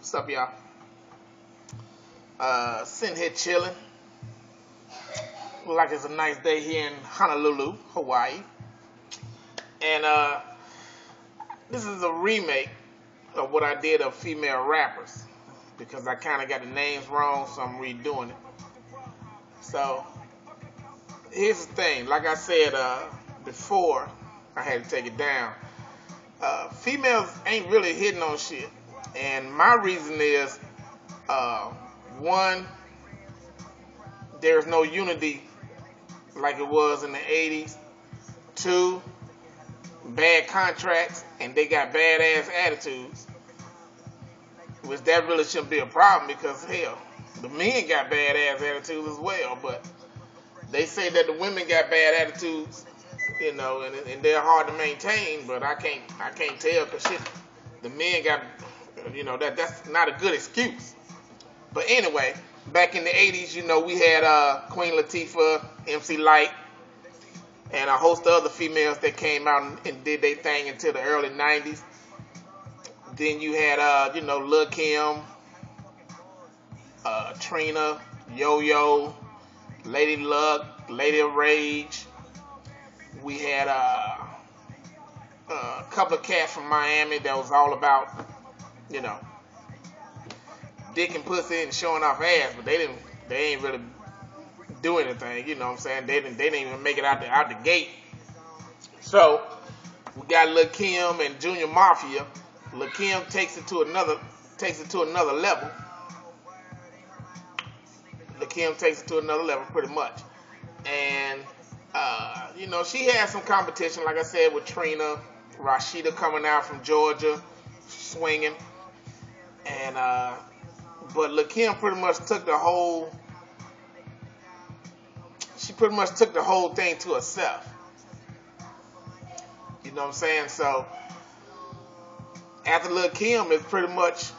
What's up, y'all? Sitting here chilling. Look like it's a nice day here in Honolulu, Hawaii. And this is a remake of what I did of female rappers because I kind of got the names wrong, so I'm redoing it. So here's the thing. Like I said before, I had to take it down. Females ain't really hitting on shit. And my reason is, one, there's no unity like it was in the 80s. Two, bad contracts, and they got badass attitudes. Which that really shouldn't be a problem because, hell, the men got badass attitudes as well. But they say that the women got bad attitudes, you know, and they're hard to maintain. But I can't tell because shit, the men got, you know, that's not a good excuse. But anyway, back in the 80s, you know, we had Queen Latifah, MC Lyte, and a host of other females that came out and did their thing until the early 90s. Then you had, you know, Lil' Kim, Trina, Yo-Yo, Lady Luck, Lady of Rage. We had a couple of cats from Miami that was all about, you know, dick and pussy and showing off ass, but they ain't really do anything, you know what I'm saying? They didn't even make it out the gate. So we got Lil' Kim and Junior Mafia. Lil' Kim takes it to another level. Lil' Kim takes it to another level pretty much. And you know, she had some competition, like I said, with Trina, Rashida coming out from Georgia, swinging, and but Lil' Kim pretty much took the whole thing to herself. You know what I'm saying? So after Lil' Kim, it's pretty much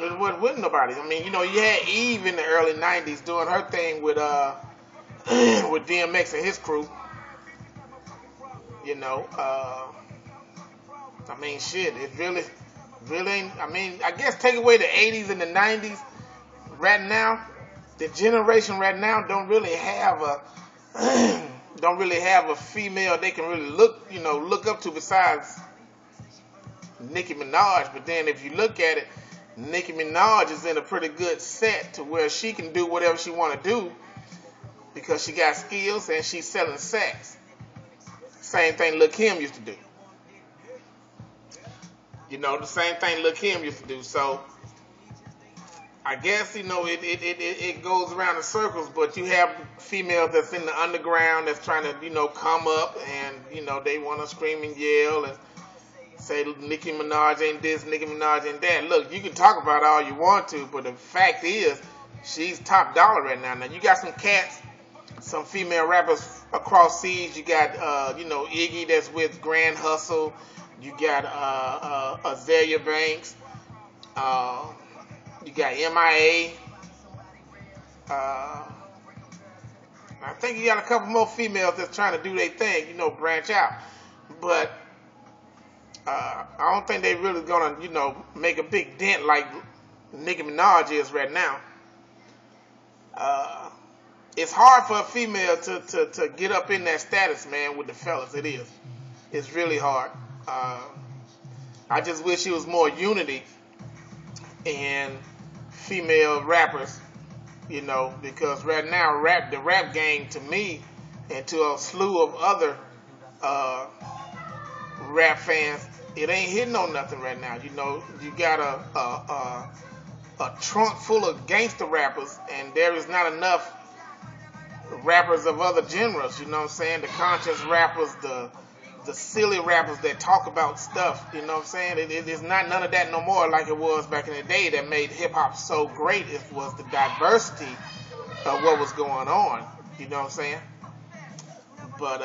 with nobody. I mean, you know, you had Eve in the early 90s doing her thing with with DMX and his crew. You know, I mean, shit, it really ain't. I mean, I guess take away the 80s and the 90s. Right now, the generation right now don't really have a female they can really look up to besides Nicki Minaj. But then if you look at it, Nicki Minaj is in a pretty good set to where she can do whatever she want to do because she got skills and she's selling sex. Same thing Lil' Kim used to do. You know, the same thing Lil' Kim used to do. So I guess, you know, it goes around in circles, but you have females that's in the underground that's trying to, you know, come up and, you know, they want to scream and yell and say Nicki Minaj ain't this, Nicki Minaj ain't that. Look, you can talk about it all you want to, but the fact is she's top dollar right now. Now, you got some cats, some female rappers across seas. You got, you know, Iggy that's with Grand Hustle. You got Azalea Banks. You got MIA. I think you got a couple more females that's trying to do their thing, you know, branch out. But I don't think they really gonna, you know, make a big dent like Nicki Minaj is right now. It's hard for a female to get up in that status, man, with the fellas. It is. It's really hard. I just wish it was more unity in female rappers, you know, because right now the rap game to me and to a slew of other rap fans, it ain't hitting on nothing right now. You know, you got a trunk full of gangster rappers, and there is not enough rappers of other genres. You know what I'm saying? The conscious rappers, the silly rappers that talk about stuff. You know what I'm saying? It's not none of that no more like it was back in the day that made hip hop so great. It was the diversity of what was going on. You know what I'm saying? But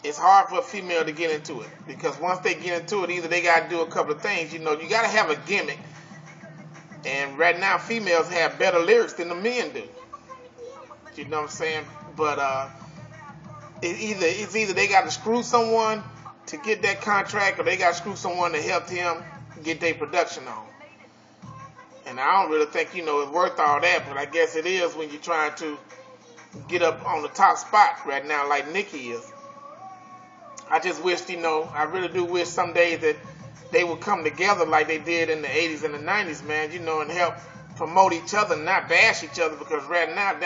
it's hard for a female to get into it because once they get into it, either they got to do a couple of things. You know, you got to have a gimmick. And right now, females have better lyrics than the men do. You know what I'm saying? But it's either they got to screw someone to get that contract, or they got to screw someone to help him get their production on. And I don't really think, it's worth all that, but I guess it is when you're trying to get up on the top spot right now like Nicki is. I just wish, I really do wish some days that they would come together like they did in the 80s and the 90s, man, and help promote each other, not bash each other, because right now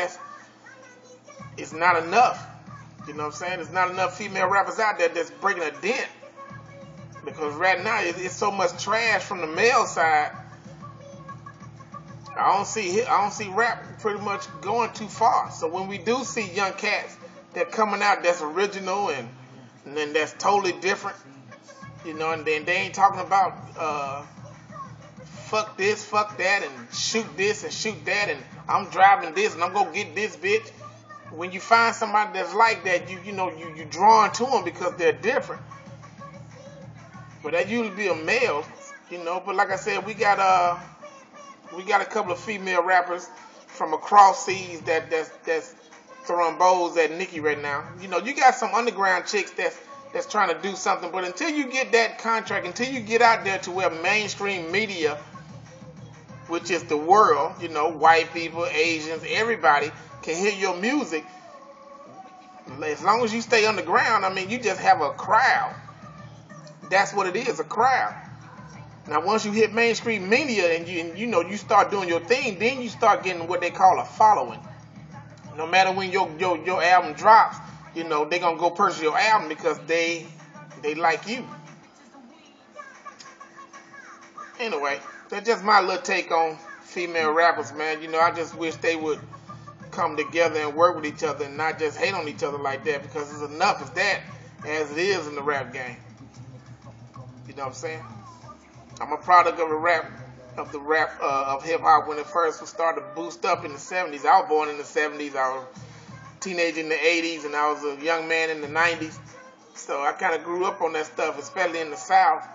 it's not enough. You know what I'm saying? There's not enough female rappers out there that's breaking a dent. Because right now it's so much trash from the male side. I don't see rap pretty much going too far. So when we do see young cats that coming out that's original and then that's totally different, and then they ain't talking about fuck this, fuck that, and shoot this and shoot that, and I'm driving this and I'm gonna get this bitch. When you find somebody that's like that, you drawn to them because they're different. But that usually be a male, But like I said, we got a couple of female rappers from across seas that's throwing bows at Nicki right now. You got some underground chicks that's trying to do something, but until you get that contract, until you get out there to where mainstream media, which is the world, white people, Asians, everybody can hear your music, as long as you stay underground, you just have a crowd. That's what it is, a crowd. Now, once you hit mainstream media and you start doing your thing, then you start getting what they call a following. No matter when your album drops, they gonna go purchase your album because they like you. Anyway, that's just my little take on female rappers, man. I just wish they would come together and work with each other and not just hate on each other like that, because it's enough of that as it is in the rap game. You know what I'm saying? I'm a product of of hip hop when it first started to boost up in the 70s. I was born in the 70s. I was a teenager in the 80s, and I was a young man in the 90s. So I kind of grew up on that stuff, especially in the South.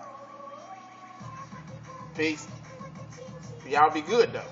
Peace. Y'all be good though.